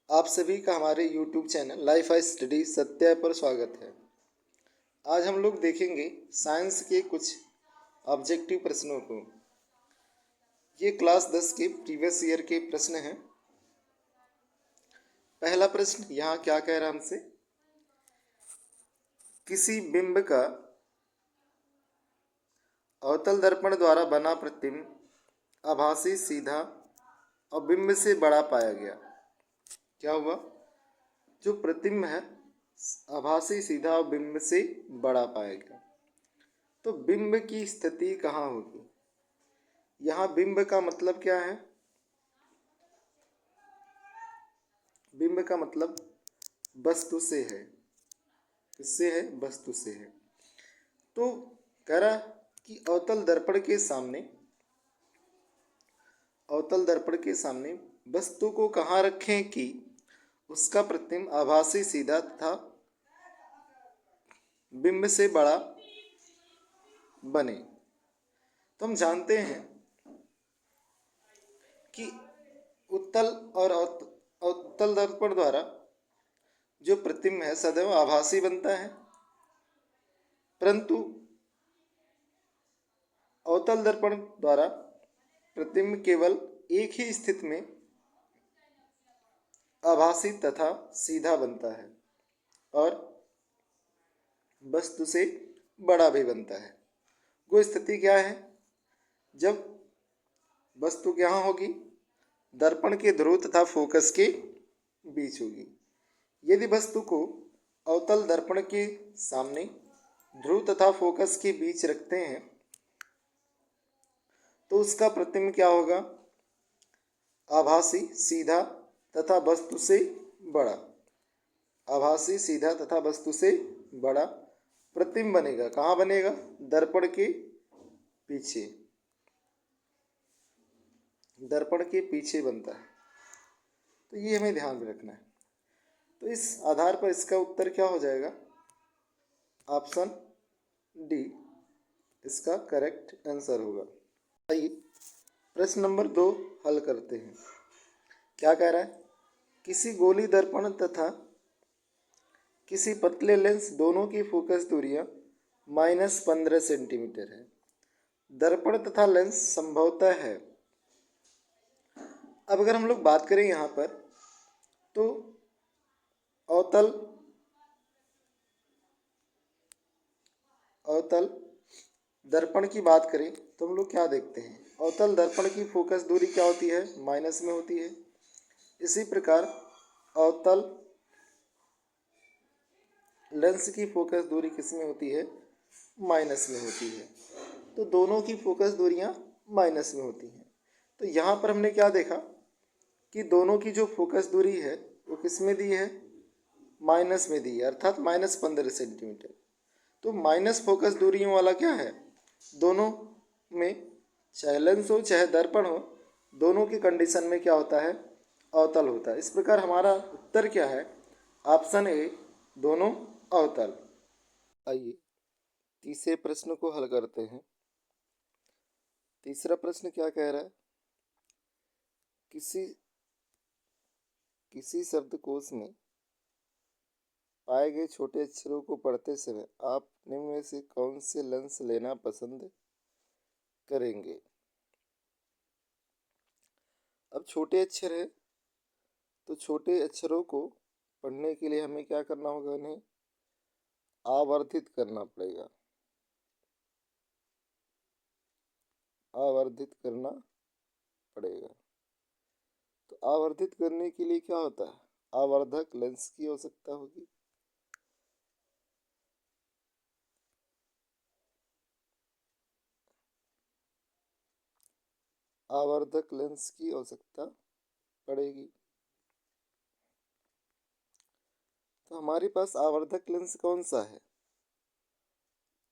आप सभी का हमारे YouTube channel life I study Satya पर स्वागत है। आज हम लोग देखेंगे साइंस के कुछ ऑब्जेक्टिव प्रश्नों को। ये क्लास 10 के प्रीवियस ईयर के प्रश्न हैं। पहला प्रश्न यहाँ क्या कह रहा है हमसे, किसी बिंब का अवतल दर्पण द्वारा बना प्रतिबिंब आभासी सीधा और बिंब से बड़ा पाया गया। क्या हुआ? जो प्रतिबिंब है आभासी सीधा और बिंब से बड़ा पाया गया। तो बिंब की स्थिति कहाँ होगी? यहाँ बिंब का मतलब क्या है? बिंब का मतलब वस्तु से है। किससे है? वस्तु से है। तो कह रहा कि अवतल दर्पण के सामने वस्तु को कहाँ रखें कि उसका प्रतिबिंब आभासी सीधा तथा बिंब से बड़ा बने। तो हम जानते हैं कि उत्तल और अवतल दर्पण द्वारा जो प्रतिबिंब है सदैव आभासी बनता है, परंतु अवतल दर्पण द्वारा प्रतिबिंब केवल एक ही स्थिति में आभासी तथा सीधा बनता है और वस्तु से बड़ा भी बनता है। वो स्थिति क्या है? जब वस्तु कहाँ होगी? दर्पण के ध्रुव तथा फोकस के बीच होगी। यदि वस्तु को अवतल दर्पण के सामने ध्रुव तथा फोकस के बीच रखते हैं तो उसका प्रतिबिंब क्या होगा? आभासी सीधा तथा वस्तु से बड़ा। आभासी सीधा तथा वस्तु से बड़ा प्रतिबिंब बनेगा। कहाँ बनेगा? दर्पण के पीछे। दर्पण के पीछे बनता है। तो ये हमें ध्यान में रखना है। तो इस आधार पर इसका उत्तर क्या हो जाएगा? ऑप्शन डी इसका करेक्ट आंसर होगा। आइए प्रश्न नंबर 2 हल करते हैं। क्या कह रहा है? किसी गोली दर्पण तथा किसी पतले लेंस दोनों की फोकस दूरियां -15 सेंटीमीटर है। दर्पण तथा लेंस संभवतः है। अब अगर हम लोग बात करें यहाँ पर तो अवतल दर्पण की बात करें तो हम लोग क्या देखते हैं? अवतल दर्पण की फोकस दूरी क्या होती है? माइनस में होती है। इसी प्रकार अवतल लेंस की फोकस दूरी किस में होती है? माइनस में होती है। तो दोनों की फोकस दूरियां माइनस में होती हैं। तो यहाँ पर हमने क्या देखा कि दोनों की जो फोकस दूरी है वो किस में दी है? माइनस में दी है, अर्थात -15 सेंटीमीटर। तो माइनस फोकस दूरियों वाला क्या है? दोनों में चाहे लेंस हो चाहे दर्पण हो, दोनों की कंडीशन में क्या होता है? अवतल होता है। इस प्रकार हमारा उत्तर क्या है? ऑप्शन ए दोनों अवतल। आइए तीसरे प्रश्न को हल करते हैं। तीसरा प्रश्न क्या कह रहा है? किसी किसी शब्दकोश में पाए गए छोटे अक्षरों को पढ़ते समय आप निम्न में से कौन से लेंस लेना पसंद करेंगे? अब छोटे अक्षर है तो छोटे अक्षरों को पढ़ने के लिए हमें क्या करना होगा? इन्हें आवर्धित करना पड़ेगा। आवर्धित करना पड़ेगा। तो आवर्धित करने के लिए क्या होता है? आवर्धक लेंस की आवश्यकता होगी। आवर्धक लेंस की आवश्यकता पड़ेगी। तो हमारे पास आवर्धक लेंस कौन सा है?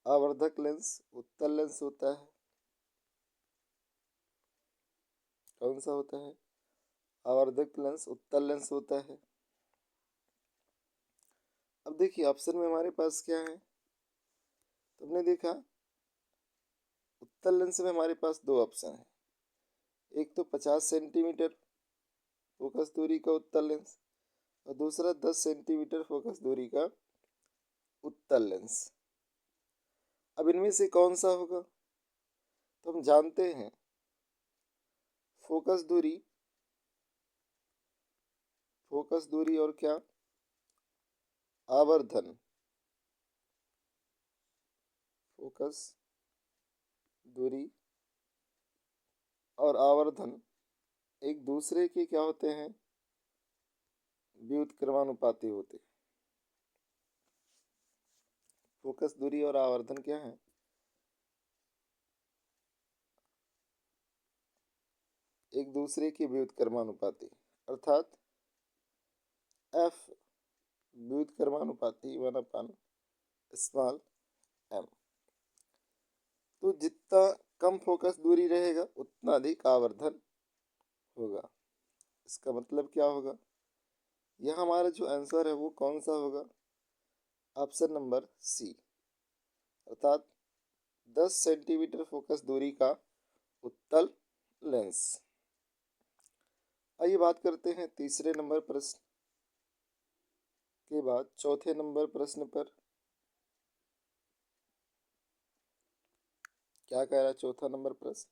आवर्धक लेंस उत्तल लेंस होता है। कौन सा होता है? आवर्धक लेंस उत्तल लेंस होता है। अब देखिए ऑप्शन में हमारे पास क्या है? तुमने देखा उत्तल लेंस में हमारे पास दो ऑप्शन है। एक तो 50 सेंटीमीटर फोकस दूरी का उत्तल लेंस, और दूसरा 10 सेंटीमीटर फोकस दूरी का उत्तल लेंस। अब इनमें से कौन सा होगा? तो हम जानते हैं फोकस दूरी और क्या, आवर्धन, फोकस दूरी और आवर्धन एक दूसरे के क्या होते हैं? व्युत्क्रमानुपाती होते हैं। फोकस दूरी और आवर्धन क्या है? एक दूसरे के व्युत्क्रमानुपाती, अर्थात एफ व्युत्क्रमानुपाती 1/m। तो जितना कम फोकस दूरी रहेगा उतना अधिक आवर्धन होगा। इसका मतलब क्या होगा? यह हमारा जो आंसर है वो कौन सा होगा? ऑप्शन नंबर सी, अर्थात 10 सेंटीमीटर फोकस दूरी का उत्तल लेंस। आइए बात करते हैं तीसरे नंबर प्रश्न के बाद चौथे नंबर प्रश्न पर। क्या कह रहा है चौथा नंबर प्रश्न?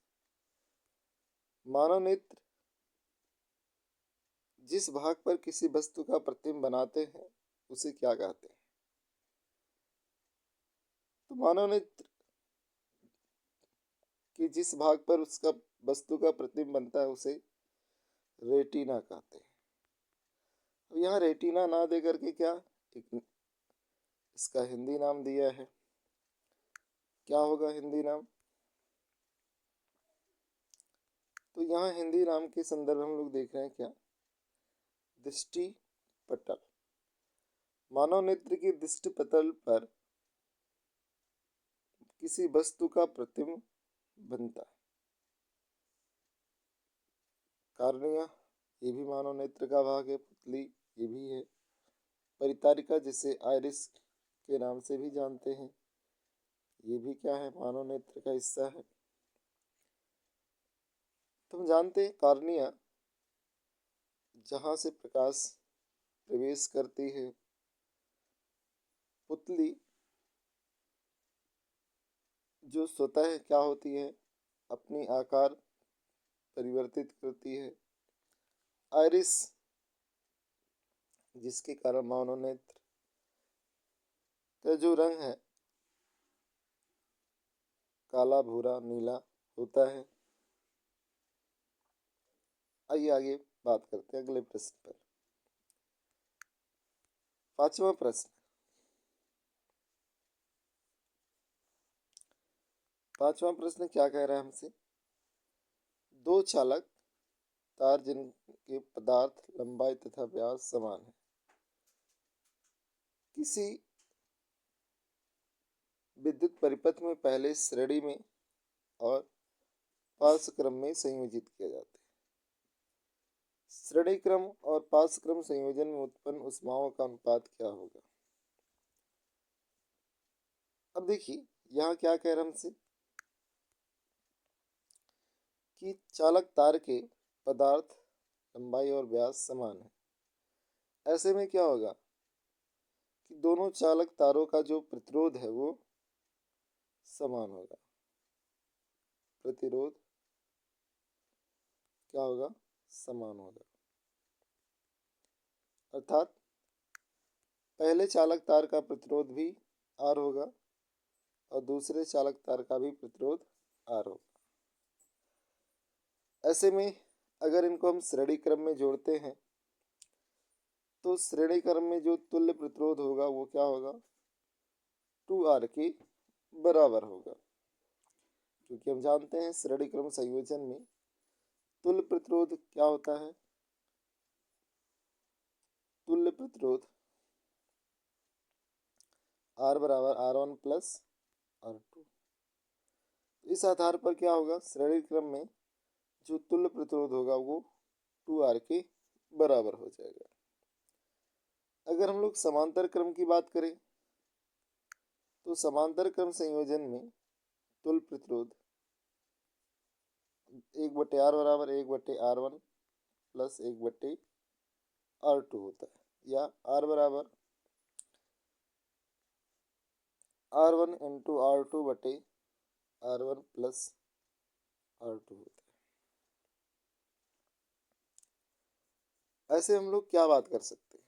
मानव नेत्र जिस भाग पर किसी वस्तु का प्रतिबिंब बनाते हैं उसे क्या कहते हैं? तो मानव नेत्र कि जिस भाग पर उसका वस्तु का प्रतिबिंब बनता है उसे रेटिना कहते हैं। अब यहाँ रेटिना ना दे करके क्या एक इसका हिंदी नाम दिया है। क्या होगा हिंदी नाम? तो यहाँ हिंदी नाम के संदर्भ हम लोग देख रहे हैं क्या, दृष्टि पटल। मानव नेत्र की दृष्टि पटल पर किसी वस्तु का प्रतिबिंब बनता है। कार्निया ये भी मानव नेत्र का भाग है, पुतली ये भी है, परितारिका जिसे आइरिस के नाम से भी जानते हैं ये भी क्या है, मानव नेत्र का हिस्सा है। तो हम जानते हैं कार्निया जहाँ से प्रकाश प्रवेश करती है, पुतली जो स्वतः क्या होती है, अपनी आकार परिवर्तित करती है, आइरिस जिसके कारण मानव नेत्र का जो रंग है काला भूरा नीला होता है। आइए आगे बात करते हैं अगले प्रश्न पर। पांचवा प्रश्न। पांचवा प्रश्न क्या कह रहा है हमसे? दो चालक तार जिनके पदार्थ लंबाई तथा व्यास समान है किसी विद्युत परिपथ में पहले श्रेणी में और पार्श्व क्रम में संयोजित किया जाता है। श्रेणी क्रम और पार्श्व क्रम संयोजन में उत्पन्न ऊष्माओं का अनुपात क्या होगा? अब देखिए यहाँ क्या कह रहा हमसे कि चालक तार के पदार्थ लंबाई और व्यास समान है। ऐसे में क्या होगा कि दोनों चालक तारों का जो प्रतिरोध है वो समान होगा। प्रतिरोध क्या होगा? समान होगा। अर्थात पहले चालक तार का प्रतिरोध भी आर होगा और दूसरे चालक तार का भी प्रतिरोध आर होगा। ऐसे में अगर इनको हम श्रेणी क्रम में जोड़ते हैं तो श्रेणी क्रम में जो तुल्य प्रतिरोध होगा वो क्या होगा? 2R के बराबर होगा, क्योंकि हम जानते हैं श्रेणी क्रम संयोजन में तुल्य प्रतिरोध क्या होता है? तुल्य प्रतिरोध R बराबर R1 प्लस R2। इस आधार पर क्या होगा? श्रेणी क्रम में जो तुल्य प्रतिरोध होगा वो 2R के बराबर हो जाएगा। अगर हम लोग समांतर क्रम की बात करें तो समांतर क्रम संयोजन में तुल्य प्रतिरोध 1/R बराबर 1/R1 प्लस 1/R2 होता है। या R बराबर R1 इंटू R2 बटे R1 प्लस R2 होता है। ऐसे हम लोग क्या बात कर सकते हैं,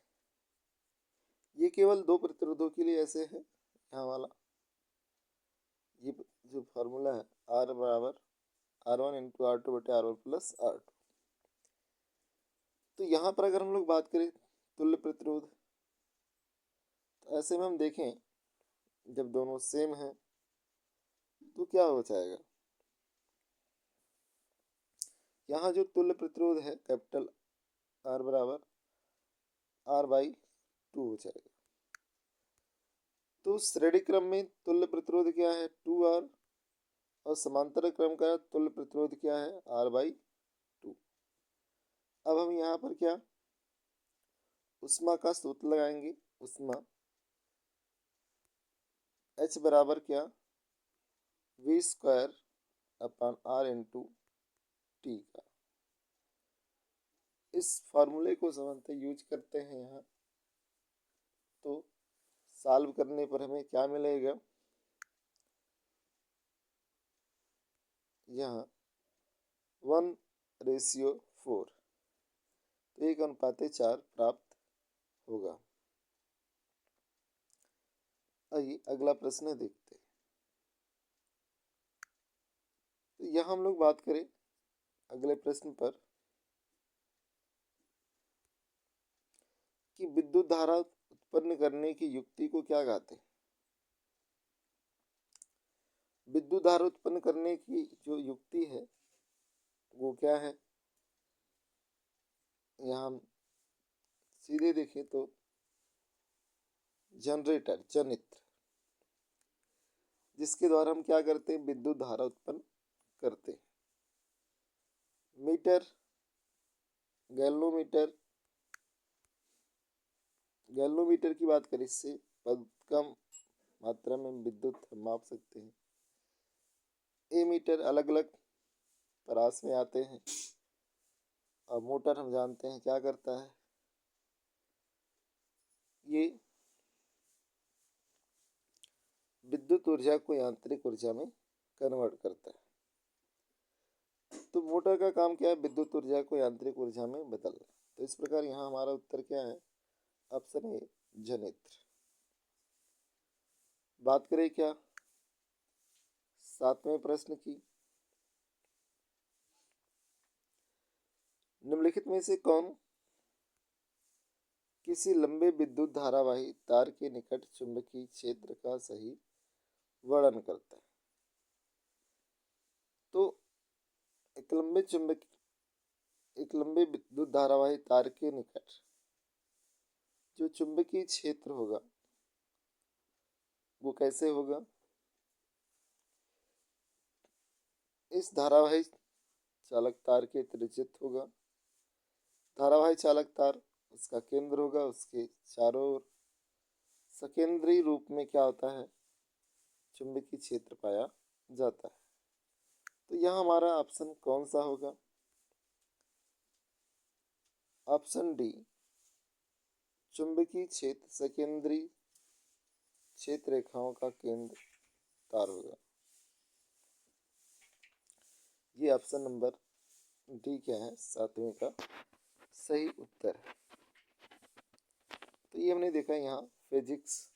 ये केवल दो प्रतिरोधों के लिए ऐसे है। यहाँ वाला ये जो फार्मूला है R बराबर R1 इंटू R2 बटे R1 प्लस R2। तो यहाँ पर अगर हम लोग बात करें तुल्य प्रतिरोध, तो ऐसे में हम देखें जब दोनों सेम हैं तो क्या हो जाएगा, यहाँ जो तुल्य प्रतिरोध है कैपिटल R बराबर R/2 हो जाएगा। तो श्रेणी क्रम में तुल्य प्रतिरोध क्या है 2R, और समांतर क्रम का तुल्य प्रतिरोध क्या है R/2। अब हम यहाँ पर क्या उष्मा का सूत्र लगाएंगे, उष्मा H बराबर क्या V² upon R into T का। इस फार्मूले को समझते यूज करते हैं यहाँ, तो सॉल्व करने पर हमें क्या मिलेगा, यहाँ 1:4, तो 1:4 प्राप्त होगा। आइए अगला प्रश्न देखते हैं। तो यहाँ हम लोग बात करें अगले प्रश्न पर कि विद्युत धारा उत्पन्न करने की युक्ति को क्या कहते हैं। विद्युत धारा उत्पन्न करने की जो युक्ति है वो क्या है, यहाँ हम सीधे देखें तो जनरेटर जनित्र, जिसके द्वारा हम क्या करते हैं विद्युत धारा उत्पन्न करते हैं। मीटर, गैल्वोमीटर, गैल्वोमीटर की बात करें, इससे बहुत कम मात्रा में विद्युत हम माप सकते हैं। एमीटर अलग अलग परास में आते हैं, और मोटर हम जानते हैं क्या करता है, ये विद्युत ऊर्जा को यांत्रिक ऊर्जा में कन्वर्ट करता है। तो मोटर का काम क्या है, विद्युत ऊर्जा को यांत्रिक ऊर्जा में बदलना। तो इस प्रकार यहाँ हमारा उत्तर क्या है, ऑप्शन ए जनित्र। बात करें क्या 7वें प्रश्न की, निम्नलिखित में से कौन किसी लंबे विद्युत धारावाही तार के निकट चुंबकीय क्षेत्र का सही वर्णन करता है। तो एक लंबे विद्युत धारावाही तार के निकट जो चुंबकीय क्षेत्र होगा वो कैसे होगा, इस धारावाही चालक तार के त्रिज्यित होगा। धारावाही चालक तार उसका केंद्र होगा, उसके चारों ओर सकेंद्रीय रूप में क्या होता है चुंबकीय क्षेत्र पाया जाता है। तो यहाँ हमारा ऑप्शन कौन सा होगा, ऑप्शन डी चुंबकीय क्षेत्र सकेंद्रीय क्षेत्र रेखाओं का केंद्र तार होगा। ये ऑप्शन नंबर डी क्या है 7वें का सही उत्तर है। तो ये हमने देखा यहाँ फिजिक्स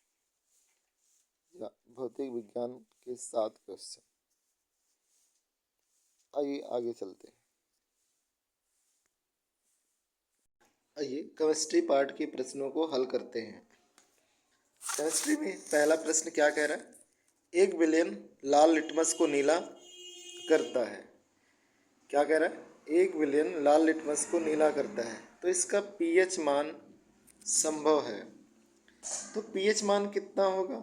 या भौतिक विज्ञान के 7 क्वेश्चन। आइए आगे चलते हैं। आइए केमिस्ट्री पार्ट के प्रश्नों को हल करते हैं। केमिस्ट्री में पहला प्रश्न क्या कह रहा है, 1 बिलियन लाल लिटमस को नीला करता है। क्या कह रहा है, 1 बिलियन लाल लिटमस को नीला करता है, तो इसका पीएच मान संभव है। तो पीएच मान कितना होगा,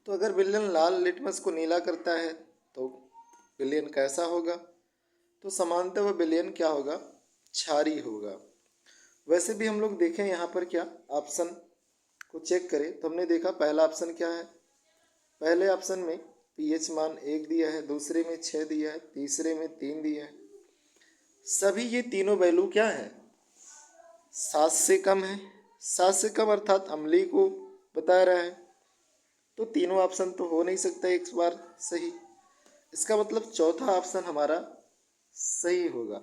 तो अगर बिलियन लाल लिटमस को नीला करता है तो बिलियन कैसा होगा, तो सामान्यतः वह बिलियन क्या होगा क्षारीय होगा। वैसे भी हम लोग देखें यहाँ पर क्या ऑप्शन को चेक करें तो हमने देखा पहला ऑप्शन क्या है, पहले ऑप्शन में पीएच मान 1 दिया है, दूसरे में 6 दिया है, तीसरे में 3 दिया है। सभी ये तीनों वैल्यू क्या है 7 से कम है, 7 से कम अर्थात अम्लीय को बता रहा है। तो तीनों ऑप्शन तो हो नहीं सकता एक बार सही, इसका मतलब चौथा ऑप्शन हमारा सही होगा,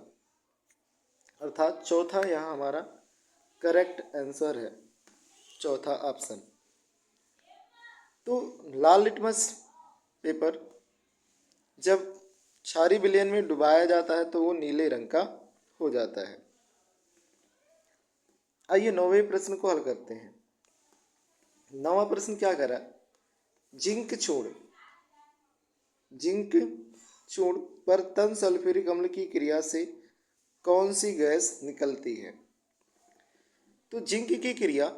अर्थात चौथा यहाँ हमारा करेक्ट आंसर है, चौथा ऑप्शन। तो लाल लिटमस पेपर जब क्षारीय विलयन में डुबाया जाता है तो वो नीले रंग का हो जाता है। आइए 9वें प्रश्न को हल करते हैं। 9वां प्रश्न क्या कह रहा है, जिंक चूर्ण पर तन सल्फ्यूरिक अम्ल की क्रिया से कौन सी गैस निकलती है। तो जिंक की क्रिया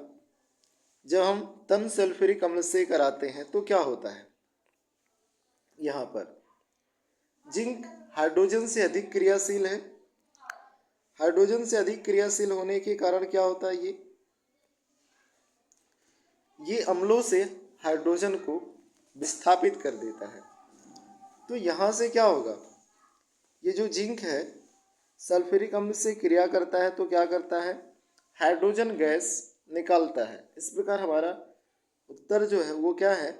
जब हम तन सल्फ्यूरिक अम्ल से कराते हैं तो क्या होता है, यहाँ पर जिंक हाइड्रोजन से अधिक क्रियाशील है। हाइड्रोजन से अधिक क्रियाशील होने के कारण क्या होता है, ये अम्लों से हाइड्रोजन को विस्थापित कर देता है। तो यहाँ से क्या होगा, ये जो जिंक है सल्फ्यूरिक अम्ल से क्रिया करता है तो क्या करता है, हाइड्रोजन गैस निकालता है। इस प्रकार हमारा उत्तर जो है वो क्या है,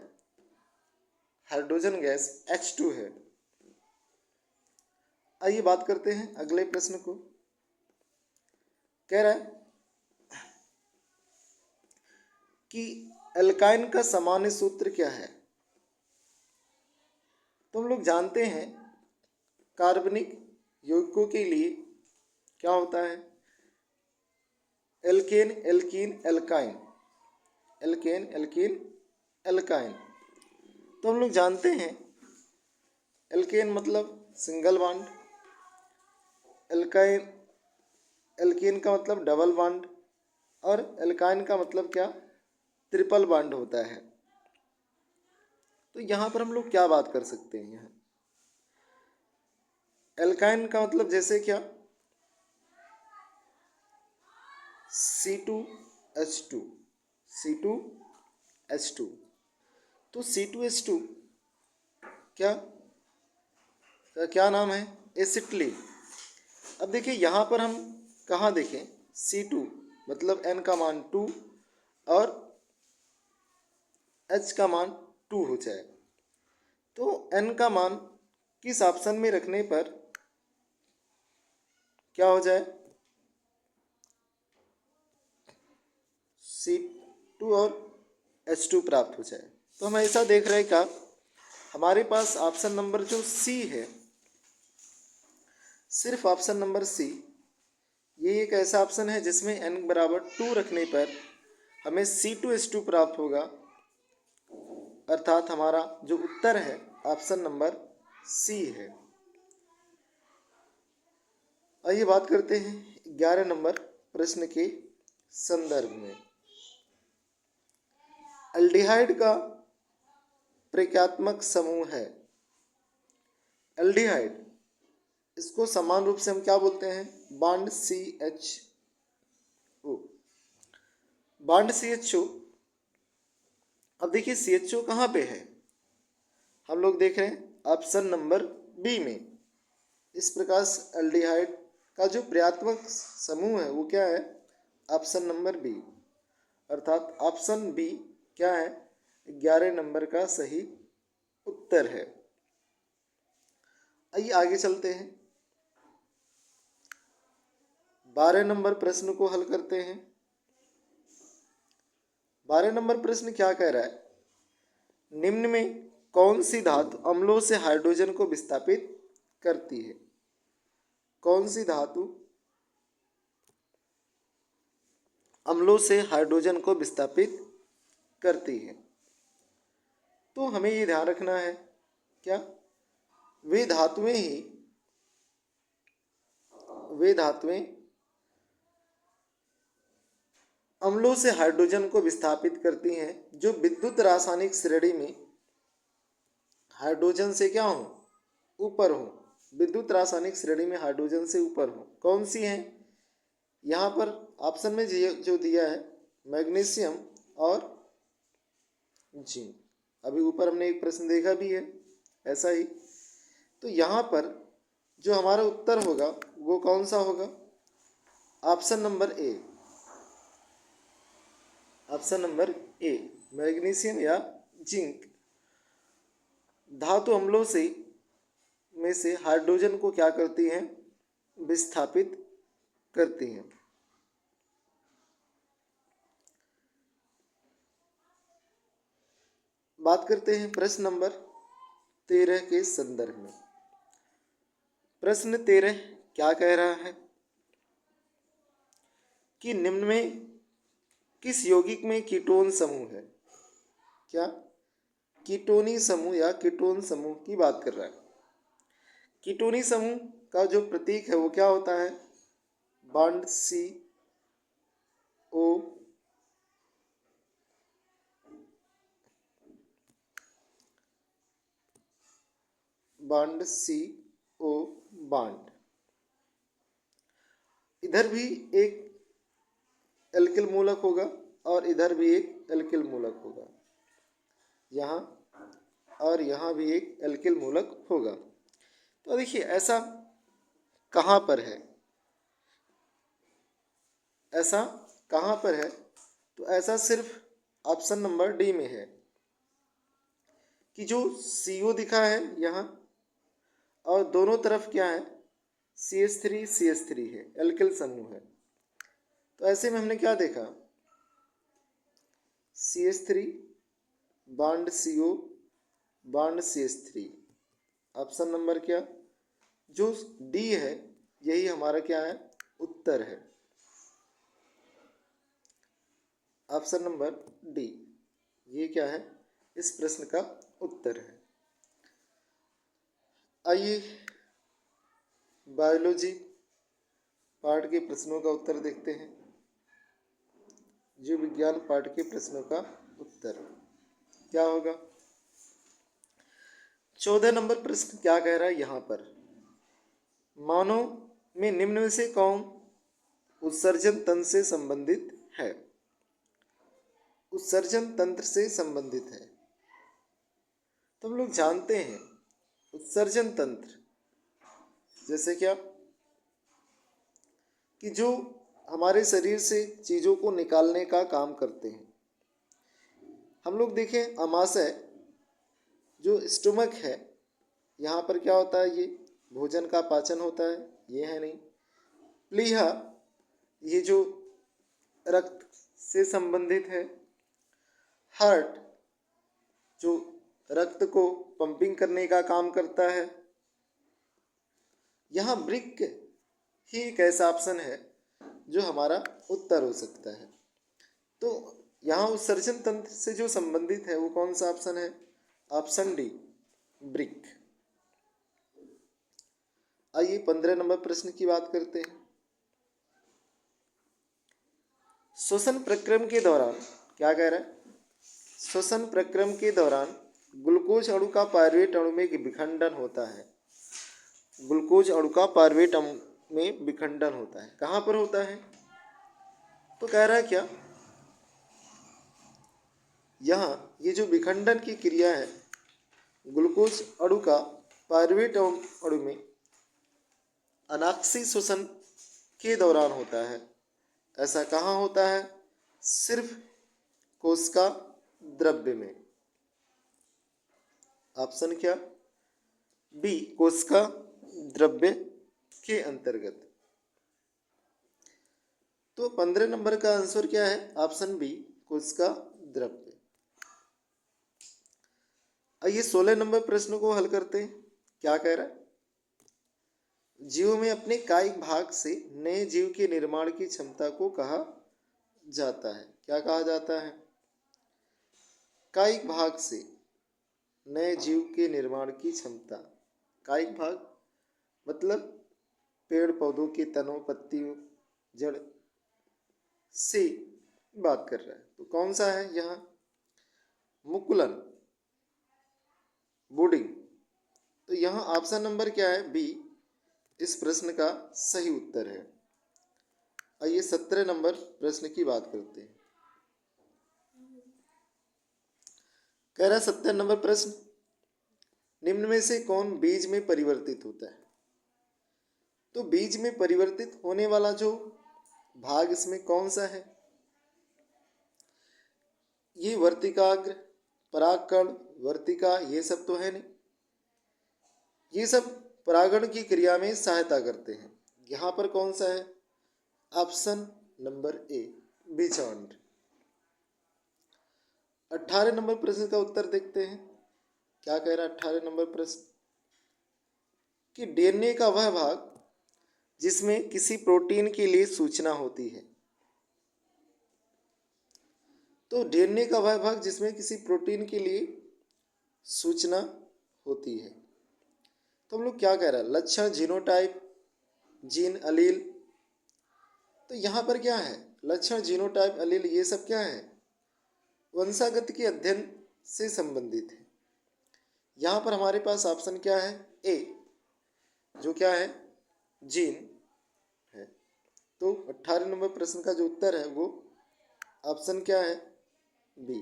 हाइड्रोजन गैस H2 है। आइए बात करते हैं अगले प्रश्न को। कह रहा है कि एल्काइन का सामान्य सूत्र क्या है। तो हम लोग जानते हैं कार्बनिक यौगिकों के लिए क्या होता है, alkane alkene alkyne, alkane alkene alkyne. तो हम लोग जानते हैं एल्केन मतलब सिंगल बॉन्ड, एल्काइन एल्कीन का मतलब डबल बॉन्ड, और एल्काइन का मतलब क्या, ट्रिपल बॉन्ड होता है। तो यहाँ पर हम लोग क्या बात कर सकते हैं, यहाँ एल्काइन का मतलब जैसे क्या, C2H2, C2H2। तो C2H2 क्या क्या नाम है, एसिटिलीन। अब देखिए यहाँ पर हम कहाँ देखें, C2 मतलब N का मान 2 और H का मान 2 हो जाए, तो N का मान किस ऑप्शन में रखने पर क्या हो जाए, C2 और H2 प्राप्त हो जाए। तो हम ऐसा देख रहे हैं क्या, हमारे पास ऑप्शन नंबर जो C है, सिर्फ ऑप्शन नंबर C, ये एक ऐसा ऑप्शन है जिसमें N बराबर 2 रखने पर हमें C2H2 प्राप्त होगा, अर्थात हमारा जो उत्तर है ऑप्शन नंबर C है। आइए बात करते हैं 11 नंबर प्रश्न के संदर्भ में। एल्डिहाइड का प्रक्रियात्मक समूह है, एल्डिहाइड, इसको समान रूप से हम क्या बोलते हैं, बॉन्ड CHO, बॉन्ड CHO। अब देखिए CHO कहाँ पे है, हम लोग देख रहे हैं ऑप्शन नंबर बी में। इस प्रकार एल्डिहाइड का जो प्रक्रियात्मक समूह है वो क्या है, ऑप्शन नंबर बी, अर्थात ऑप्शन बी क्या है, 11 नंबर का सही उत्तर है। आइए आगे चलते हैं, 12 नंबर प्रश्न को हल करते हैं। 12 नंबर प्रश्न क्या कह रहा है, निम्न में कौन सी धातु अम्लों से हाइड्रोजन को विस्थापित करती है। कौन सी धातु अम्लों से हाइड्रोजन को विस्थापित करती है। तो हमें ये ध्यान रखना है क्या, वे धातुएं अम्लों से हाइड्रोजन को विस्थापित करती हैं जो विद्युत रासायनिक श्रेणी में हाइड्रोजन से क्या हो, ऊपर हो, विद्युत रासायनिक श्रेणी में हाइड्रोजन से ऊपर हो। कौन सी हैं, यहाँ पर ऑप्शन में जो दिया है मैग्नीशियम और जिंक। अभी ऊपर हमने एक प्रश्न देखा भी है ऐसा ही। तो यहाँ पर जो हमारा उत्तर होगा वो कौन सा होगा, ऑप्शन नंबर ए, ऑप्शन नंबर ए मैग्नीशियम या जिंक। धातु अम्लों से में से हाइड्रोजन को क्या करती हैं, विस्थापित करती हैं। बात करते हैं प्रश्न नंबर 13 के संदर्भ में। प्रश्न 13 क्या कह रहा है कि निम्न में किस यौगिक में कीटोन समूह है। क्या कीटोनी समूह या कीटोन समूह की बात कर रहा है। कीटोनी समूह का जो प्रतीक है वो क्या होता है, bond C O bond C O bond. इधर भी एक एल्किल मूलक होगा और इधर भी एक एल्किल मूलक होगा, यहाँ और यहाँ भी एक एल्किल मूलक होगा। तो देखिए ऐसा कहाँ पर है, ऐसा कहाँ पर है, तो ऐसा सिर्फ ऑप्शन नंबर डी में है कि जो CO दिखा है यहाँ और दोनों तरफ क्या है, CH3 है, एल्किल समूह है। तो ऐसे में हमने क्या देखा, CH3 bond CO bond CH3। Option number क्या, जो डी है यही हमारा क्या है, उत्तर है। ऑप्शन नंबर डी ये क्या है, इस प्रश्न का उत्तर है। आइए बायोलॉजी पार्ट के प्रश्नों का उत्तर देखते हैं। जीव विज्ञान पाठ के प्रश्नों का उत्तर क्या होगा। 14 नंबर प्रश्न क्या कह रहा है यहाँ पर, मानव में निम्न में से कौन उत्सर्जन तंत्र से संबंधित है। उत्सर्जन तंत्र से संबंधित है तो हम लोग जानते हैं उत्सर्जन तंत्र जैसे क्या कि जो हमारे शरीर से चीज़ों को निकालने का काम करते हैं। हम लोग देखें अमाशय जो स्टोमक है, यहाँ पर क्या होता है, ये भोजन का पाचन होता है, ये है नहीं। प्लीहा ये जो रक्त से संबंधित है। हार्ट जो रक्त को पंपिंग करने का काम करता है। यहाँ ब्रिक ही एक ऐसा ऑप्शन है जो हमारा उत्तर हो सकता है। तो यहाँ उत्सर्जन तंत्र से जो संबंधित है वो कौन सा ऑप्शन है, ऑप्शन डी ब्रिक। आइए 15 नंबर प्रश्न की बात करते हैं। श्वसन प्रक्रम के दौरान क्या कह रहा है, श्वसन प्रक्रम के दौरान ग्लूकोज अणु का पायरुवेट अणु में विखंडन होता है। ग्लूकोज अणु का पायरुवेट अणु में विखंडन होता है, कहाँ पर होता है, तो कह रहा है क्या, यहाँ ये जो विखंडन की क्रिया है ग्लूकोज अणु का पायरुवेट अणु में अनाक्षी श्वसन के दौरान होता है। ऐसा कहाँ होता है, सिर्फ कोशिका द्रव्य में। ऑप्शन क्या, बी कोशिका द्रव्य के अंतर्गत। तो 15 नंबर का आंसर क्या है, ऑप्शन बी कोशिका द्रव्य। आइए 16 नंबर प्रश्न को हल करते हैं। क्या कह रहा है, जीव में अपने कायिक भाग से नए जीव के निर्माण की क्षमता को कहा जाता है। क्या कहा जाता है, कायिक भाग से नए जीव के निर्माण की क्षमता। कायिक भाग मतलब पेड़ पौधों के तनों पत्तियों जड़ से बात कर रहा है। तो कौन सा है यहाँ, मुकुलन बूडिंग। तो यहाँ ऑप्शन नंबर क्या है, बी इस प्रश्न का सही उत्तर है। आइए 17 नंबर प्रश्न की बात करते हैं। कह रहा है 17 नंबर प्रश्न, निम्न में से कौन बीज में परिवर्तित होता है। तो बीज में परिवर्तित होने वाला जो भाग इसमें कौन सा है, ये वर्तिकाग्र, परागकण, वर्तिका ये सब तो है नहीं। ये सब परागण की क्रिया में सहायता करते हैं। यहाँ पर कौन सा है? ऑप्शन नंबर ए, बीजांड। 18 नंबर प्रश्न का उत्तर देखते हैं। क्या कह रहा है 18 नंबर प्रश्न? कि डीएनए का वह भाग जिसमें किसी प्रोटीन के लिए सूचना होती है। तो डीएनए का वह भाग जिसमें किसी प्रोटीन के लिए सूचना होती है। तो हम लोग क्या कह रहे हैं? लक्षण, जीनोटाइप, जीन, अलील। तो यहाँ पर क्या है? लक्षण, जीनोटाइप, अलील ये सब क्या है? वंशागत के अध्ययन से संबंधित है। यहाँ पर हमारे पास ऑप्शन क्या है? ए, जो क्या है? जीन है। तो 18 नंबर प्रश्न का जो उत्तर है वो ऑप्शन क्या है? बी।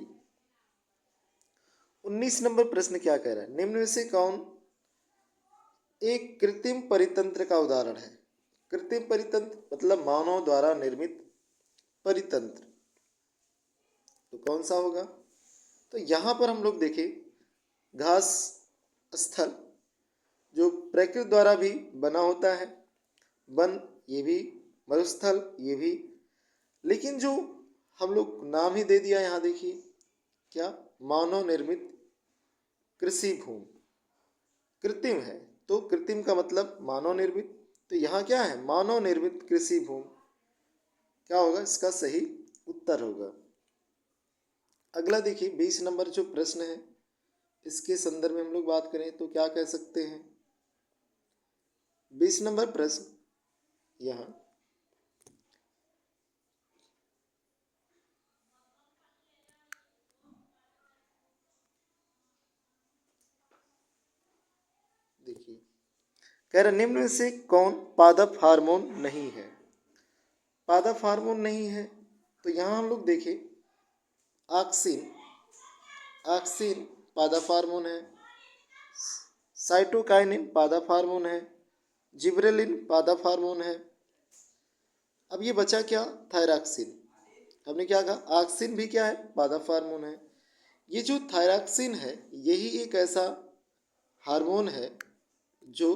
19 नंबर प्रश्न क्या कह रहा है? निम्न में से कौन एक कृत्रिम परितंत्र का उदाहरण है? कृत्रिम परितंत्र मतलब मानव द्वारा निर्मित परितंत्र। तो कौन सा होगा? तो यहाँ पर हम लोग देखें, घास स्थल जो प्रकृति द्वारा भी बना होता है, वन ये भी, मरुस्थल ये भी, लेकिन जो हम लोग नाम ही दे दिया यहाँ देखिए, क्या? मानव निर्मित कृषि भूमि कृत्रिम है। तो कृत्रिम का मतलब मानव निर्मित। तो यहाँ क्या है? मानव निर्मित कृषि भूमि। क्या होगा इसका सही उत्तर? होगा। अगला देखिए 20 नंबर जो प्रश्न है, इसके संदर्भ में हम लोग बात करें तो क्या कह सकते हैं? 20 नंबर प्रश्न यहाँ देखिए, कह रहा निम्न में से कौन पादप हार्मोन नहीं है? पादप हार्मोन नहीं है तो यहाँ हम लोग देखें, ऑक्सिन, ऑक्सिन पादप हार्मोन है, साइटोकाइनिन पादप हार्मोन है, जिब्रेलिन पादप हार्मोन है। अब ये बचा क्या? थायरॉक्सिन। हमने क्या कहा? ऑक्सिन भी क्या है? पादप हार्मोन है। ये जो थायरॉक्सिन है यही एक ऐसा हार्मोन है जो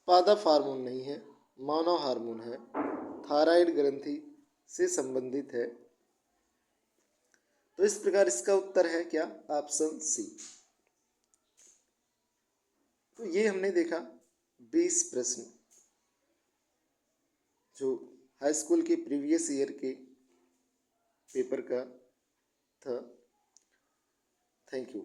पादप हार्मोन नहीं है, मानव हार्मोन है, थायराइड ग्रंथि से संबंधित है। तो इस प्रकार इसका उत्तर है क्या? Option C. तो ये हमने देखा 20 प्रश्न जो हाई स्कूल के प्रीवियस ईयर के पेपर का था। Thank you.